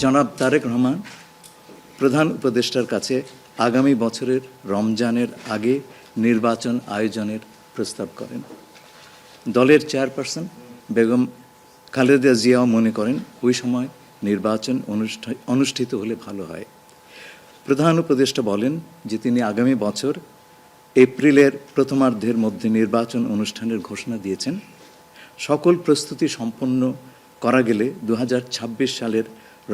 জনাব তারেক রহমান প্রধান উপদেষ্টার কাছে আগামী বছরের রমজানের আগে নির্বাচন আয়োজনের প্রস্তাব করেন। দলের চেয়ারপারসন বেগম খালেদা জিয়াও মনে করেন ওই সময় নির্বাচন অনুষ্ঠিত হলে ভালো হয়। প্রধান উপদেষ্টা বলেন যে তিনি আগামী বছর এপ্রিলের প্রথমার্ধের মধ্যে নির্বাচন অনুষ্ঠানের ঘোষণা দিয়েছেন। সকল প্রস্তুতি সম্পন্ন করা গেলে 2026 সালের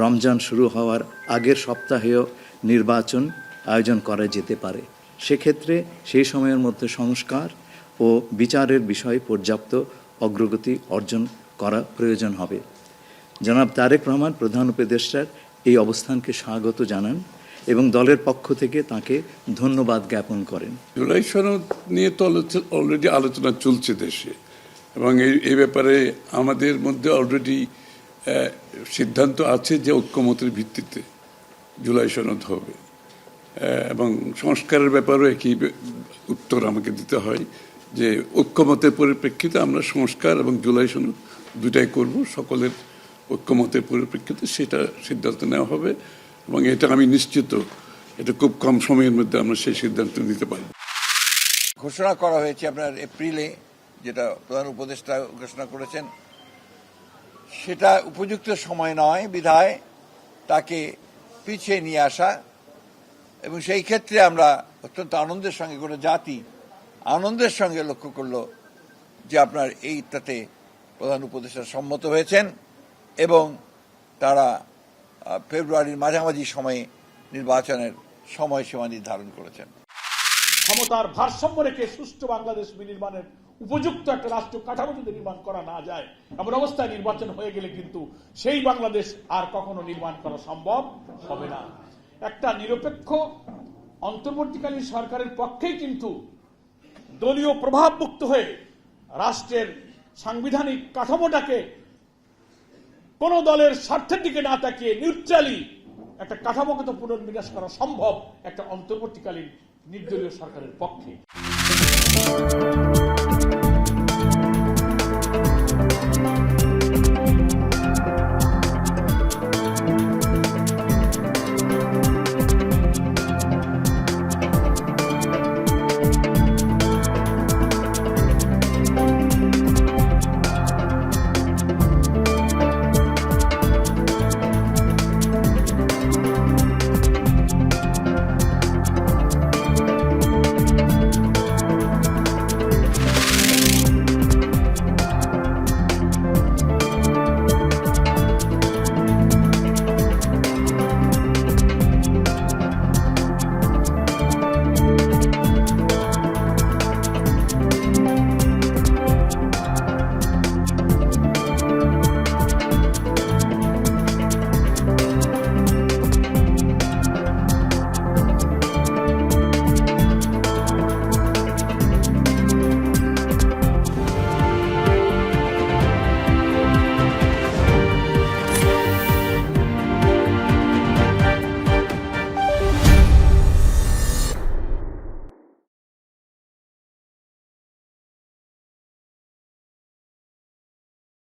রমজান শুরু হওয়ার আগের সপ্তাহেও নির্বাচন আয়োজন করা যেতে পারে। সেক্ষেত্রে সেই সময়ের মধ্যে সংস্কার ও বিচারের বিষয়ে পর্যাপ্ত অগ্রগতি অর্জন করা প্রয়োজন হবে। জনাব তারেক রহমান প্রধান উপদেষ্টার এই অবস্থানকে স্বাগত জানান এবং দলের পক্ষ থেকে তাকে ধন্যবাদ জ্ঞাপন করেন। জুলাই সনদ নিয়ে তো অলরেডি আলোচনা চলছে দেশে, এবং এই ব্যাপারে আমাদের মধ্যে অলরেডি সিদ্ধান্ত আছে যে ঐক্যমতের ভিত্তিতে জুলাই সনদ হবে, এবং সংস্কারের ব্যাপারেও একই উত্তর আমাকে দিতে হয় যে ঐক্যমতের পরিপ্রেক্ষিতে আমরা সংস্কার এবং জুলাই সনদ দুটাই করব। সকলের ঐক্যমতের পরিপ্রেক্ষিতে সেটা সিদ্ধান্ত নেওয়া হবে, এবং এটা আমি নিশ্চিত এটা খুব কম সময়ের মধ্যে আমরা সেই সিদ্ধান্ত নিতে পারব। ঘোষণা করা হয়েছে আপনার এপ্রিলে, যেটা প্রধান উপদেষ্টা ঘোষণা করেছেন, সেটা উপযুক্ত সময় নয় বিধায় তাকে পিছিয়ে নিয়ে আসা, এবং সেই ক্ষেত্রে আমরা অত্যন্ত আনন্দের সঙ্গে কোনো জাতি আনন্দের সঙ্গে লক্ষ্য করলো যে আপনার এইটাতে প্রধান উপদেষ্টা সম্মত হয়েছেন এবং তারা ফেব্রুয়ারির মাঝামাঝি সময়ে নির্বাচনের সময়সীমা নির্ধারণ করেছেন। ক্ষমতার ভারসাম্য রেখে সুষ্ঠু বাংলাদেশ বিনির্মাণের উপযুক্ত একটা রাষ্ট্র কাঠামো যদি নির্মাণ করা না যায়, এমন অবস্থায় নির্বাচন হয়ে গেলে কিন্তু সেই বাংলাদেশ আর কখনো নির্মাণ করা সম্ভব হবে না। একটা নিরপেক্ষ অন্তর্বর্তীকালীন সরকারের পক্ষেই কিন্তু দলীয় প্রভাবমুক্ত হয়ে রাষ্ট্রের সাংবিধানিক কাঠামোটাকে কোন দলের স্বার্থের দিকে না তাকিয়ে নিউট্রালি একটা কাঠামোগত পুনর্বিন্যাস করা সম্ভব একটা অন্তর্বর্তীকালীন নির্দলীয় সরকারের পক্ষে।